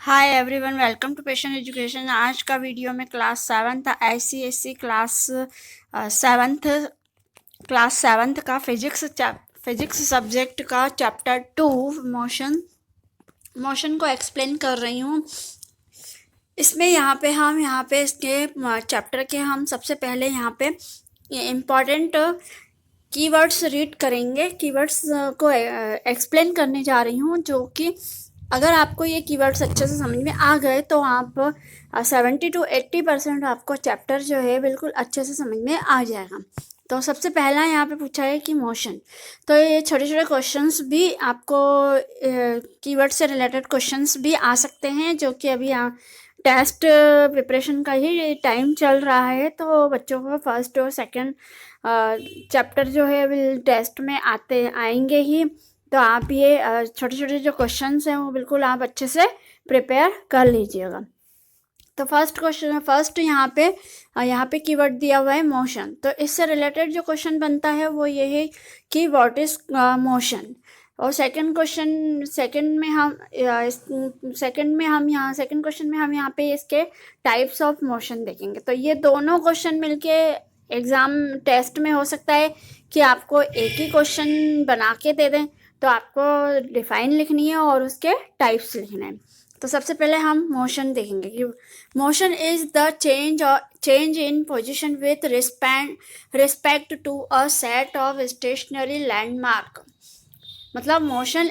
Hi everyone, welcome to patient education. आज का video में class seventh ICSE class seventh का फिजिक्स सब्जेक्ट का चैप्टर 2 मोशन को एक्सप्लेन कर रही हूँ। इसमें यहाँ पे इसके चैप्टर के हम सबसे पहले यहाँ पे इम्पॉर्टेंट कीवर्ड्स रीड करेंगे। कीवर्ड्स को एक्सप्लेन करने जा रही हूँ, जो कि अगर आपको ये कीवर्ड्स अच्छे से समझ में आ गए तो आप 70 to 80% आपको चैप्टर जो है बिल्कुल अच्छे से समझ में आ जाएगा। तो सबसे पहला यहाँ पे पूछा है कि मोशन। तो ये छोटे छोटे क्वेश्चंस भी आपको कीवर्ड से रिलेटेड क्वेश्चंस भी आ सकते हैं, जो कि अभी टेस्ट प्रिपरेशन का ही टाइम चल रहा है। तो बच्चों को फर्स्ट और सेकंड चैप्टर जो है टेस्ट में आएंगे ही। तो आप ये छोटे छोटे जो क्वेश्चंस हैं वो बिल्कुल आप अच्छे से प्रिपेयर कर लीजिएगा। तो फर्स्ट यहाँ पे कीवर्ड दिया हुआ है मोशन। तो इससे रिलेटेड जो क्वेश्चन बनता है वो ये है कि व्हाट इज मोशन। और सेकंड क्वेश्चन में हम यहाँ पे इसके टाइप्स ऑफ मोशन देखेंगे। तो ये दोनों क्वेश्चन मिलके एग्ज़ाम टेस्ट में हो सकता है कि आपको एक ही क्वेश्चन बना के दे दें, तो आपको डिफाइन लिखनी है और उसके टाइप्स लिखने हैं। तो सबसे पहले हम मोशन देखेंगे कि motion is the change in position with respect to a set of stationary landmark. मतलब मोशन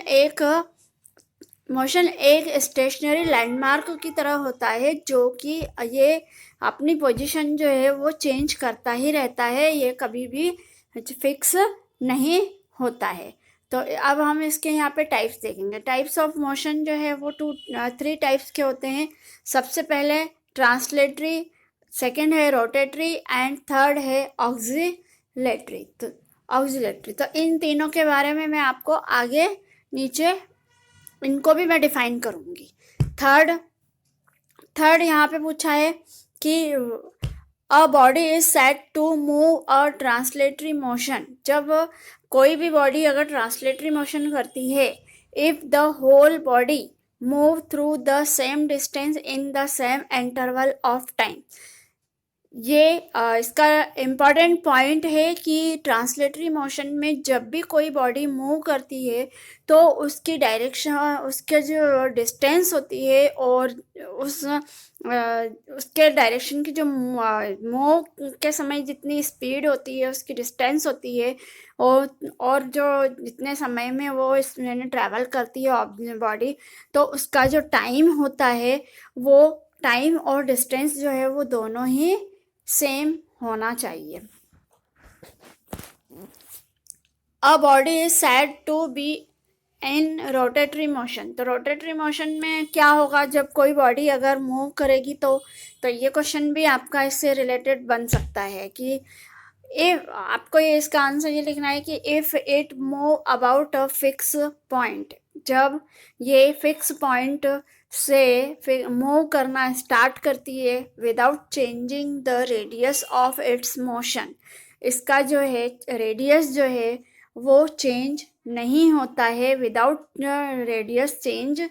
एक स्टेशनरी लैंडमार्क की तरह होता है, जो कि ये अपनी पोजीशन जो है वो चेंज करता ही रहता है, ये कभी भी फिक्स नहीं होता है। तो अब हम इसके यहाँ पे टाइप्स देखेंगे। टाइप्स ऑफ मोशन जो है वो 3 टाइप्स के होते हैं। सबसे पहले ट्रांसलेटरी, सेकंड है रोटेटरी एंड थर्ड है ऑक्सिलेटरी। तो इन तीनों के बारे में मैं आपको आगे नीचे इनको भी मैं डिफाइन करूँगी। थर्ड यहाँ पे पूछा है कि a body is set to move a translatory motion. जब कोई भी बॉडी अगर ट्रांसलेटरी मोशन करती है, if the whole body move through the same distance in the same interval of time. ये इसका इम्पॉर्टेंट पॉइंट है कि ट्रांसलेटरी मोशन में जब भी कोई बॉडी मूव करती है तो उसकी डायरेक्शन, उसके जो डिस्टेंस होती है और उसके डायरेक्शन की जो मूव के समय जितनी स्पीड होती है, उसकी डिस्टेंस होती है, और जो जितने समय में वो इसमें ट्रैवल करती है बॉडी, तो उसका जो टाइम होता है वो टाइम और डिस्टेंस जो है वो दोनों ही सेम होना चाहिए। A body is said to be in rotatory motion. तो रोटेटरी मोशन में क्या होगा, जब कोई बॉडी अगर मूव करेगी तो ये क्वेश्चन भी आपका इससे रिलेटेड बन सकता है कि इफ आपको इसका आंसर ये लिखना है कि if it move about a fix point. जब ये फिक्स पॉइंट से मूव करना स्टार्ट करती है without changing the radius of its motion, इसका जो है रेडियस जो है वो चेंज नहीं होता है, विदाउट रेडियस चेंज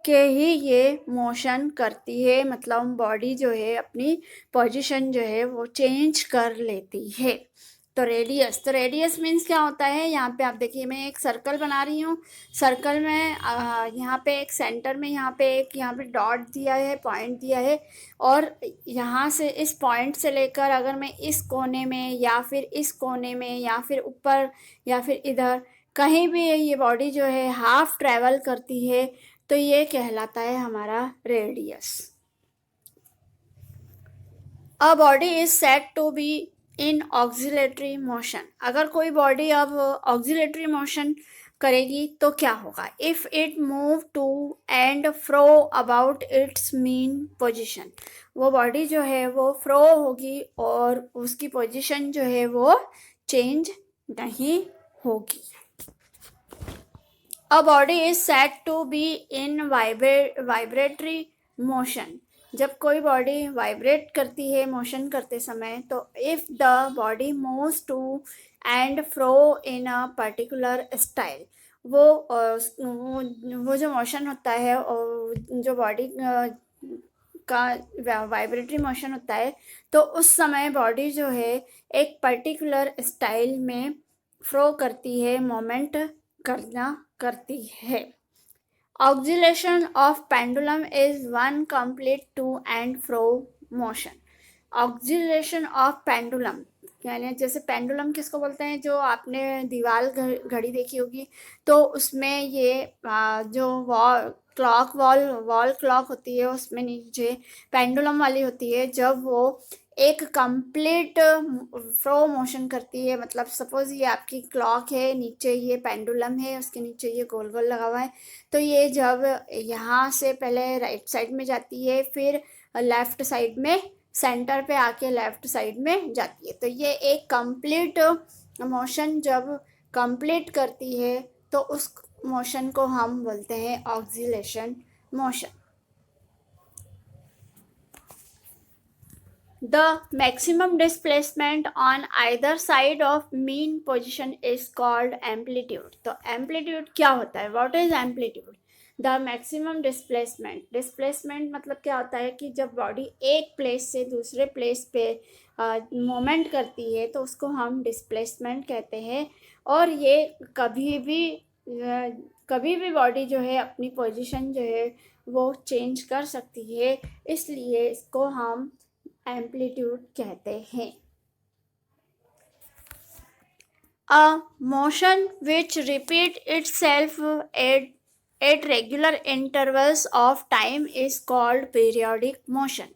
के ही ये मोशन करती है। मतलब बॉडी जो है अपनी पोजीशन जो है वो चेंज कर लेती है। तो रेडियस मीन्स क्या होता है, यहाँ पे आप देखिए मैं एक सर्कल बना रही हूँ। सर्कल में यहाँ पे एक सेंटर में यहाँ पे डॉट दिया है, पॉइंट दिया है, और यहाँ से इस पॉइंट से लेकर अगर मैं इस कोने में या फिर इस कोने में या फिर ऊपर या फिर इधर कहीं भी ये बॉडी जो है हाफ ट्रैवल करती है, तो ये कहलाता है हमारा radius. A body is said to be in oscillatory motion. अगर कोई बॉडी अब ऑक्सिलेटरी मोशन करेगी तो क्या होगा, if it move to and fro about its mean position. वो बॉडी जो है वो फ्रो होगी और उसकी पोजीशन जो है वो चेंज नहीं होगी। A body is said to be in vibratory motion. जब कोई बॉडी वाइब्रेट करती है मोशन करते समय, तो if the body moves to and fro in a particular style, वो जो मोशन होता है और जो बॉडी का वाइब्रेटरी मोशन होता है, तो उस समय बॉडी जो है एक पर्टिकुलर स्टाइल में फ्लो करती है, मोमेंट करती है। Oscillation of pendulum is one complete to and fro motion. Oscillation of pendulum यानी जैसे पेंडुलम किसको बोलते हैं, जो आपने दीवार घड़ी देखी होगी, तो उसमें ये जो वॉल क्लॉक होती है, उसमें नीचे पेंडुलम वाली होती है। जब वो एक कंप्लीट फ्लो मोशन करती है, मतलब सपोज ये आपकी क्लॉक है, नीचे ये पेंडुलम है, उसके नीचे ये गोल गोल लगा हुआ है, तो ये जब यहाँ से पहले राइट साइड में जाती है, फिर लेफ्ट साइड में सेंटर पे आके लेफ्ट साइड में जाती है, तो ये एक कंप्लीट मोशन जब कंप्लीट करती है, तो उस मोशन को हम बोलते हैं oscillation motion. The maximum displacement on either side of mean position is called amplitude. तो amplitude क्या होता है? What is amplitude? The maximum displacement. Displacement मतलब क्या होता है कि जब बॉडी एक प्लेस से दूसरे प्लेस पे मोमेंट करती है, तो उसको हम डिस्प्लेसमेंट कहते हैं। और ये कभी भी बॉडी जो है अपनी पोजीशन जो है वो चेंज कर सकती है, इसलिए इसको हम एम्पलीट्यूड कहते हैं। A motion which repeat itself at regular intervals of time is called periodic motion।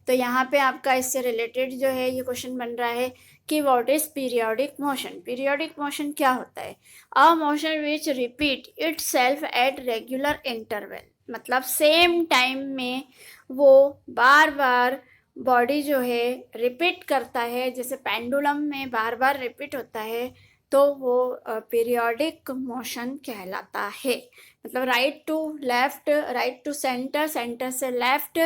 तो यहाँ पे आपका इससे रिलेटेड जो है ये क्वेश्चन बन रहा है कि what is periodic motion. Periodic motion क्या होता है? A motion which repeat itself at regular interval, मतलब सेम टाइम में वो बार बार बॉडी जो है रिपीट करता है, जैसे पेंडुलम में बार बार रिपीट होता है, तो वो पीरियोडिक मोशन कहलाता है। मतलब right to left, right to centre, centre से लेफ्ट,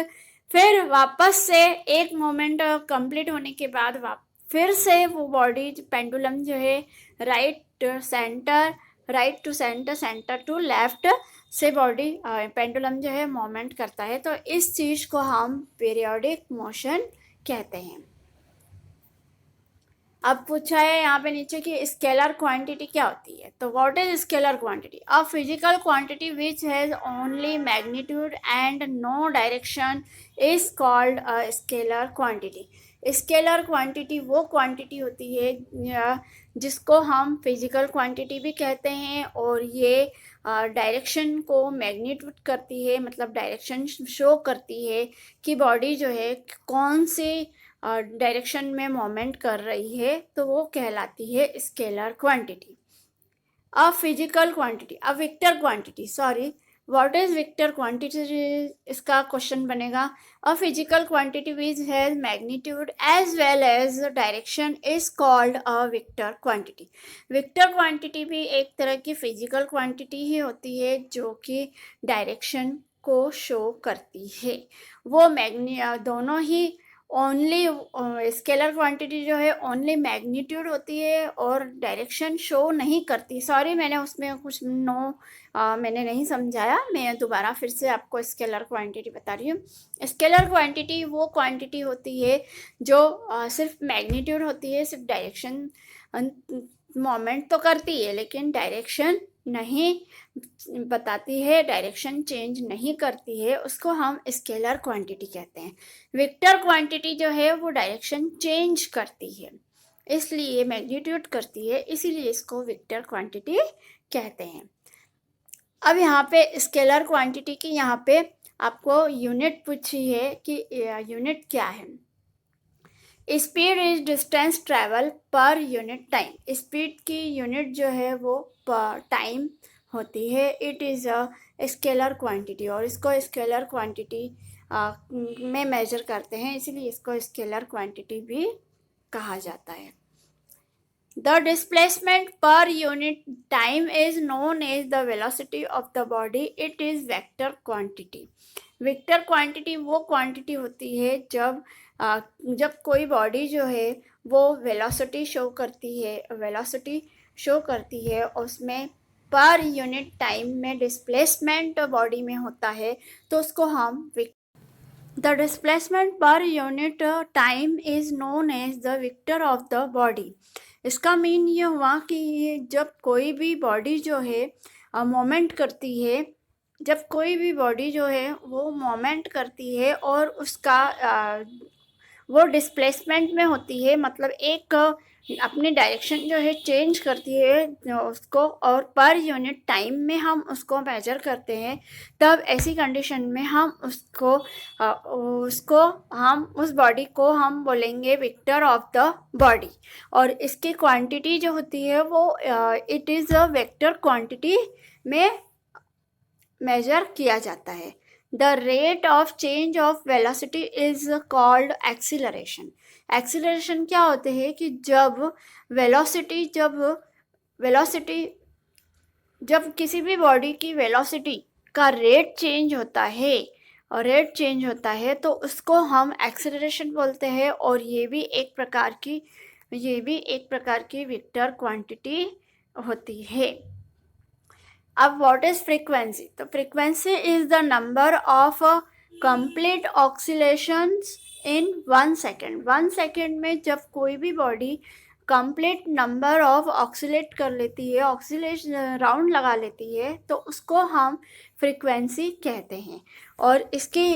फिर वापस से एक मोमेंट कंप्लीट होने के बाद फिर से वो बॉडी पेंडुलम जो है right centre, right to centre, centre to left से बॉडी पेंडुलम जो है मोमेंट करता है, तो इस चीज़ को हम पीरियोडिक मोशन कहते हैं। अब पूछा है यहाँ पे नीचे कि स्केलर क्वांटिटी क्या होती है। तो what is scalar quantity? A physical quantity which has only magnitude and no direction is called a scalar quantity. Scalar quantity वो क्वांटिटी होती है जिसको हम फिजिकल क्वांटिटी भी कहते हैं, और ये डायरेक्शन को मैग्नीट्यूड करती है, मतलब डायरेक्शन शो करती है कि बॉडी जो है कौन से डायरेक्शन में मोमेंट कर रही है, तो वो कहलाती है scalar quantity. A physical quantity, a vector quantity, sorry, what is vector quantity, इसका क्वेश्चन बनेगा। A physical quantity which has magnitude as well as direction is called a vector quantity. Vector quantity भी एक तरह की physical quantity ही होती है जो कि डायरेक्शन को शो करती है। वो दोनों ही ओनली स्केलर क्वांटिटी जो है ओनली मैग्नीट्यूड होती है और डायरेक्शन शो नहीं करती। सॉरी, मैंने उसमें कुछ मैंने नहीं समझाया, मैं दोबारा फिर से आपको स्केलर क्वांटिटी बता रही हूँ। स्केलर क्वांटिटी वो क्वांटिटी होती है जो सिर्फ मैग्नीट्यूड होती है, सिर्फ डायरेक्शन मोमेंट तो करती है लेकिन डायरेक्शन नहीं बताती है, डायरेक्शन चेंज नहीं करती है, उसको हम स्केलर क्वांटिटी कहते हैं। वेक्टर क्वांटिटी जो है वो डायरेक्शन चेंज करती है, इसलिए मैग्नीट्यूड करती है, इसीलिए इसको वेक्टर क्वांटिटी कहते हैं। अब यहाँ पे स्केलर क्वांटिटी की यहाँ पे आपको यूनिट पूछी है कि यूनिट क्या है। स्पीड इज डिस्टेंस ट्रेवल पर यूनिट टाइम। स्पीड की यूनिट जो है वो पर टाइम होती है। It is a scalar quantity, और इसको स्केलर क्वांटिटी में मेजर करते हैं, इसीलिए इसको स्केलर क्वांटिटी भी कहा जाता है। The displacement per unit time is known as the velocity of the body. It is vector quantity. Vector quantity वो क्वांटिटी होती है जब कोई बॉडी जो है वो वेलोसिटी शो करती है, उसमें पर यूनिट टाइम में डिस्प्लेसमेंट बॉडी में होता है तो उसको हम the displacement per unit time is known as the vector of the body. इसका मीन ये हुआ कि जब कोई भी बॉडी जो है मोमेंट करती है, जब कोई भी बॉडी जो है वो मोमेंट करती है और उसका वो डिस्प्लेसमेंट में होती है, मतलब एक अपनी डायरेक्शन जो है चेंज करती है उसको, और पर यूनिट टाइम में हम उसको मेजर करते हैं, तब ऐसी कंडीशन में हम उसको हम उस बॉडी को हम बोलेंगे विक्टर ऑफ द बॉडी। और इसकी क्वांटिटी जो होती है वो it is a vector quantity में मेजर किया जाता है। The rate of change of velocity is called acceleration. Acceleration क्या होते हैं कि जब वेलोसिटी जब किसी भी बॉडी की वेलोसिटी का रेट चेंज होता है तो उसको हम एक्सीलरेशन बोलते हैं, और ये भी एक प्रकार की वेक्टर क्वांटिटी होती है। अब व्हाट इज फ्रीक्वेंसी? तो frequency is the number of complete oscillations in 1 second. 1 second में जब कोई भी body complete number of oscillate कर लेती है, ऑक्सीलेशन राउंड लगा लेती है, तो उसको हम फ्रीक्वेंसी कहते हैं। और इसकी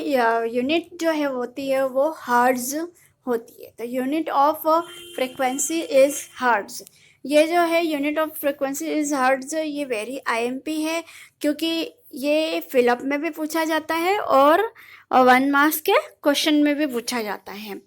यूनिट जो है होती है वो हर्ट्ज होती है। तो unit of frequency is hertz. ये जो है unit of frequency is hertz, ये वेरी आईएमपी है, क्योंकि ये फिलअप में भी पूछा जाता है और 1 मार्क्स के क्वेश्चन में भी पूछा जाता है।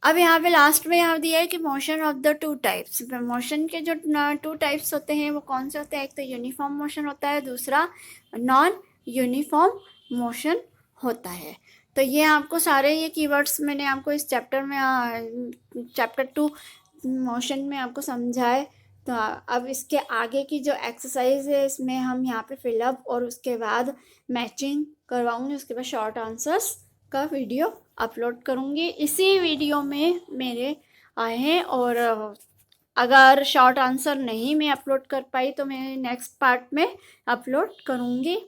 अब यहाँ पे लास्ट में यहाँ दिया है कि motion of the 2 types. Motion के जो 2 टाइप्स होते हैं वो कौन से होते हैं? एक तो यूनिफॉर्म मोशन होता है, दूसरा नॉन यूनिफॉर्म मोशन होता है। तो ये आपको सारे ये कीवर्ड्स मैंने आपको इस चैप्टर में चैप्टर 2 मोशन में आपको समझाए। तो अब इसके आगे की जो एक्सरसाइज है इसमें हम यहाँ पे फिलअप और उसके बाद मैचिंग करवाऊंगी, उसके बाद शॉर्ट आंसर्स का वीडियो अपलोड करूँगी। इसी वीडियो में मेरे आए हैं, और अगर शॉर्ट आंसर नहीं मैं अपलोड कर पाई तो मैं नेक्स्ट पार्ट में अपलोड करूँगी।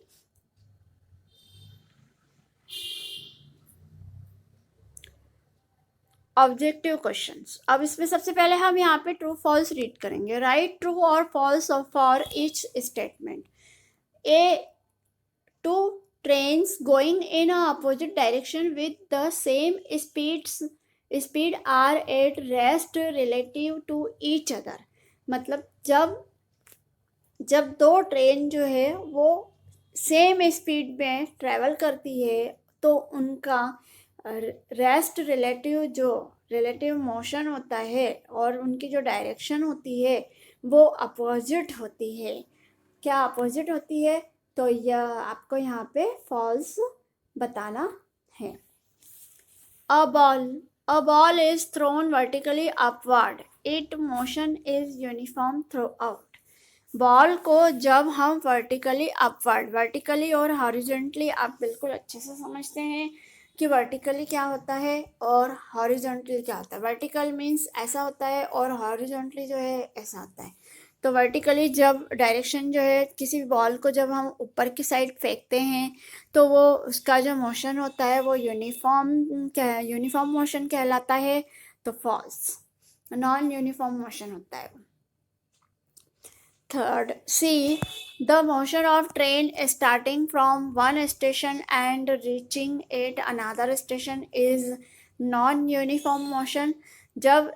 Objective questions. अब इसमें सबसे पहले हम यहाँ पे ट्रू फॉल्स रीड करेंगे। राइट ट्रू और false for each statement. A 2 trains going in a opposite direction with the same speed are at rest relative to each other। मतलब जब 2 ट्रेन जो है वो सेम स्पीड में ट्रेवल करती है तो उनका रेस्ट रिलेटिव मोशन होता है और उनकी जो डायरेक्शन होती है वो अपोजिट होती है। क्या अपोजिट होती है? तो यह आपको यहाँ पे फॉल्स बताना है। A ball is thrown vertically upward, it motion is uniform through out. Ball को जब हम वर्टिकली और हॉरिजॉन्टली, आप बिल्कुल अच्छे से समझते हैं कि वर्टिकली क्या होता है और हॉरिजॉन्टली क्या होता है। वर्टिकल मीन्स ऐसा होता है और हॉरिजॉन्टली जो है ऐसा होता है। तो वर्टिकली जब डायरेक्शन जो है किसी भी बॉल को जब हम ऊपर की साइड फेंकते हैं तो वो उसका जो मोशन होता है वो यूनिफॉर्म मोशन कहलाता है। तो फॉल्स, नॉन यूनिफॉर्म मोशन होता है। Third, see the motion of train starting from one station and reaching at another station is non uniform motion. जब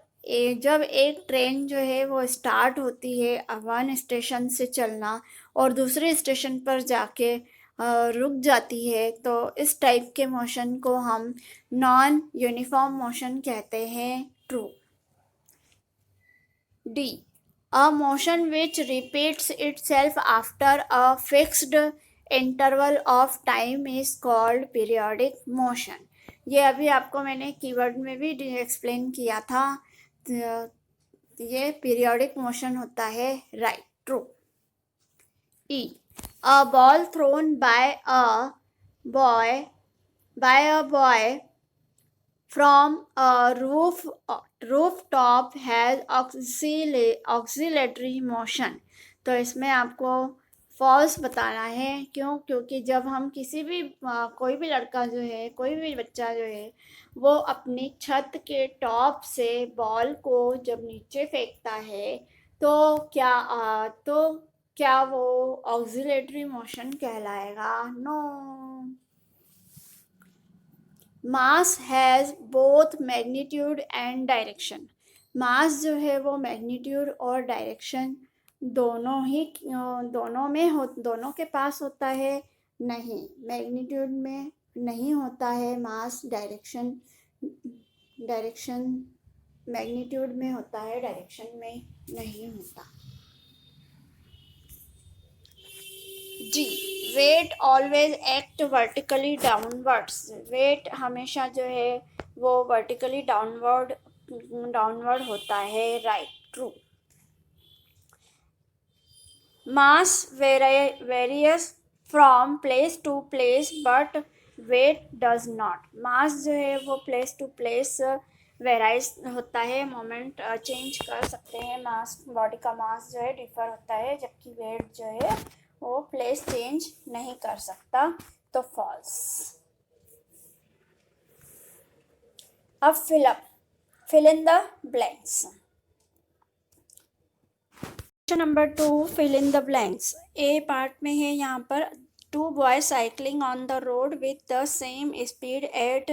एक ट्रेन जो है वो स्टार्ट होती है वन स्टेशन से चलना और दूसरे स्टेशन पर जाके रुक जाती है, तो इस टाइप के मोशन को हम नॉन यूनिफॉर्म मोशन कहते हैं। True. D, a motion which repeats itself after a fixed interval of time is called periodic motion। ये अभी आपको मैंने कीवर्ड में भी एक्सप्लेन किया था। ये पीरियोडिक मोशन होता है। Right, true. E, a ball thrown by a boy from a rooftop has oscillatory motion। तो इसमें आपको फॉल्स बताना है। क्यों? क्योंकि जब हम किसी भी कोई भी लड़का जो है, कोई भी बच्चा जो है, वो अपनी छत के टॉप से बॉल को जब नीचे फेंकता है तो क्या वो ऑक्सिलेटरी मोशन कहलाएगा? No. Mass has both magnitude and direction. Mass जो है वो मैग्नीट्यूड और डायरेक्शन दोनों के पास होता है? नहीं, मैग्नीट्यूड में नहीं होता है मास, डायरेक्शन मैग्नीट्यूड में होता है, डायरेक्शन में नहीं होता। जी, weight always act vertically downwards. Weight हमेशा जो है वो वर्टिकली डाउनवर्ड होता है। Right, true. Mass varies from place to place but weight does not. Mass जो है वो प्लेस टू प्लेस वेराइज होता है, मोमेंट चेंज कर सकते हैं, मास, बॉडी का मास जो है डिफर होता है, जबकि वेट जो है वो प्लेस चेंज नहीं कर सकता। तो फॉल्स। अब fill in the blanks. Question number 2, fill in the blanks. A part में है यहाँ पर, 2 boys cycling on the road with the same speed at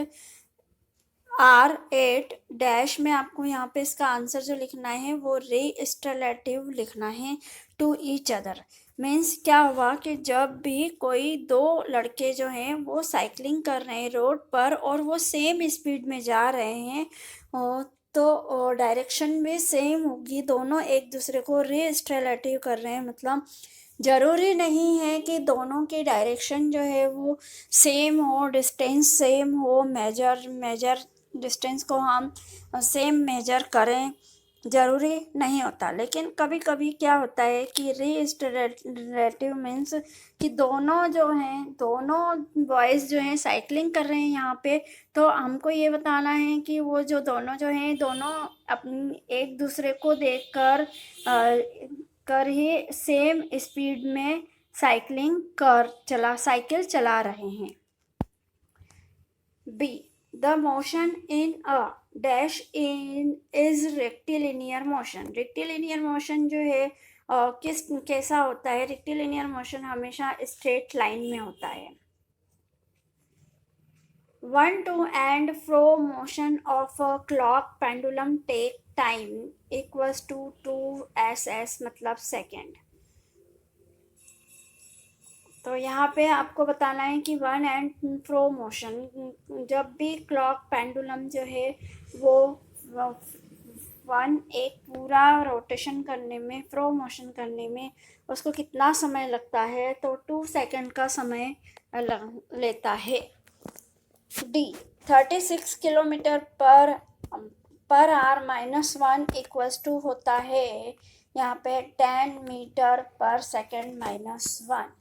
R8 dash में आपको यहाँ पे इसका आंसर जो लिखना है वो रिस्टलेटिव लिखना है टू ईच अदर। मीन्स क्या हुआ कि जब भी कोई दो लड़के जो हैं वो साइकिलिंग कर रहे हैं रोड पर और वो सेम स्पीड में जा रहे हैं तो डायरेक्शन भी सेम होगी, दोनों एक दूसरे को रिस्टलेटिव कर रहे हैं। मतलब ज़रूरी नहीं है कि दोनों की डायरेक्शन जो है वो सेम हो, डिस्टेंस सेम हो, मेजर डिस्टेंस को हम सेम मेजर करें, ज़रूरी नहीं होता। लेकिन कभी कभी क्या होता है कि रिलेटिव मीन्स कि दोनों बॉयज़ जो हैं साइकिलिंग कर रहे हैं यहाँ पे, तो हमको ये बताना है कि वो जो दोनों जो हैं दोनों अपनी एक दूसरे को देखकर कर ही सेम स्पीड में साइकिल चला रहे हैं। B, the motion in a dash is rectilinear motion. Rectilinear motion जो है कैसा होता है? रेक्टिलिनियर मोशन हमेशा स्ट्रेट लाइन में होता है। 1 to and fro motion of a clock pendulum take time equals to 2ss मतलब सेकेंड। तो यहाँ पे आपको बताना है कि 1 एंड फ्रो मोशन, जब भी क्लॉक पेंडुलम जो है वो 1 एक पूरा रोटेशन करने में, फ्रो मोशन करने में उसको कितना समय लगता है? तो 2 सेकेंड का समय लेता है। D, 36 kilometre per hour -1 equals to होता है यहाँ पे 10 मीटर पर सेकेंड -1।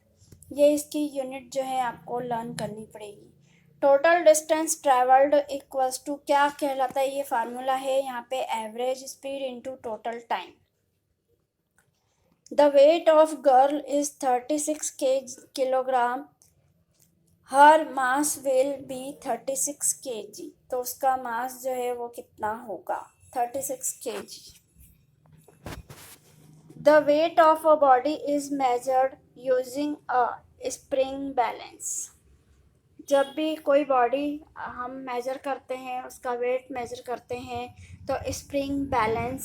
ये इसकी यूनिट जो है आपको लर्न करनी पड़ेगी। Total distance travelled equals to क्या कहलाता है? ये फार्मूला है यहाँ पे, average speed into total time. The weight of girl is 36 kilogram, her mass will be 36 kg। तो उसका मास जो है वो कितना होगा? 36 kg। The weight of a body is measured using a spring balance. जब भी कोई बॉडी हम मेजर करते हैं, उसका वेट मेजर करते हैं, तो स्प्रिंग बैलेंस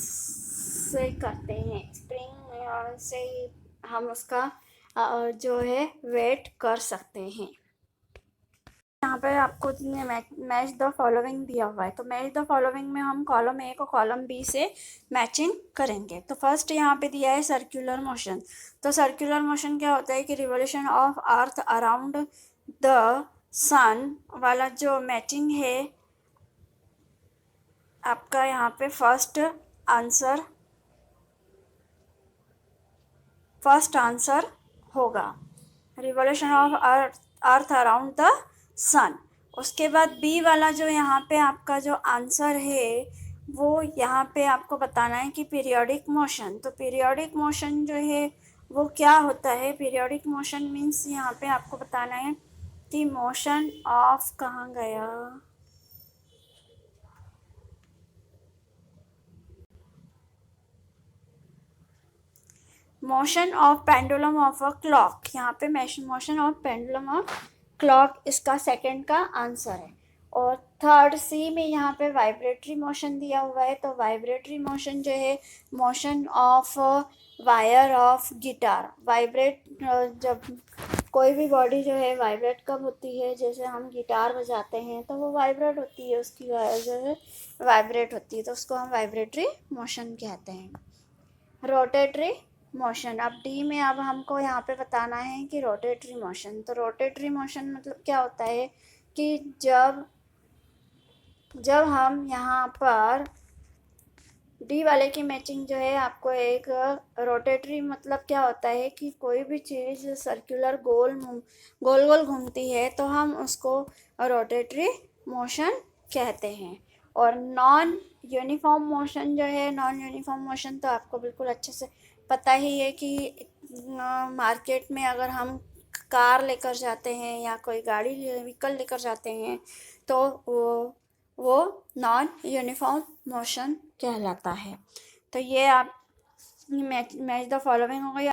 से करते हैं। स्प्रिंग से हम उसका जो है वेट कर सकते हैं। यहाँ पे आपको मैच द फॉलोइंग दिया हुआ है, तो मैच द फॉलोइंग में हम कॉलम ए को कॉलम बी से मैचिंग करेंगे। तो फर्स्ट यहाँ पे दिया है सर्कुलर मोशन। तो सर्कुलर मोशन क्या होता है कि revolution of earth around the sun वाला जो मैचिंग है आपका यहाँ पे फर्स्ट आंसर होगा revolution of earth around the sun. उसके बाद बी वाला जो यहाँ पे आपका जो आंसर है वो यहाँ पे आपको बताना है कि पीरियोडिक मोशन। तो पीरियोडिक मोशन जो है वो क्या होता है। पीरियोडिक मोशन मीन्स यहाँ पे आपको बताना है कि मोशन ऑफ कहाँ गया, motion of pendulum of a clock. यहाँ पे motion of pendulum of clock इसका सेकंड का आंसर है। और थर्ड सी में यहाँ पे वाइब्रेटरी मोशन दिया हुआ है, तो वाइब्रेटरी मोशन जो है motion of wire of guitar. Vibrate जब कोई भी बॉडी जो है वाइब्रेट कब होती है, जैसे हम गिटार बजाते हैं तो वो वाइब्रेट होती है, उसकी वायर जो है वाइब्रेट होती है, तो उसको हम वाइब्रेटरी मोशन कहते हैं। Rotatory motion. अब डी में अब हमको यहाँ पे बताना है कि रोटेटरी मोशन। तो रोटेटरी मोशन मतलब क्या होता है कि जब जब हम यहाँ पर डी वाले की मैचिंग जो है आपको एक रोटेटरी मतलब क्या होता है कि कोई भी चीज़ सर्कुलर गोल गोल घूमती है तो हम उसको रोटेटरी मोशन कहते हैं। और नॉन यूनिफॉर्म मोशन जो है, नॉन यूनिफॉर्म मोशन तो आपको बिल्कुल अच्छे से पता ही है कि मार्केट में अगर हम कार लेकर जाते हैं या कोई गाड़ी व्हीकल लेकर जाते हैं तो वो नॉन यूनिफॉर्म मोशन कहलाता है। तो ये आप मैच द फॉलोइंग हो गई।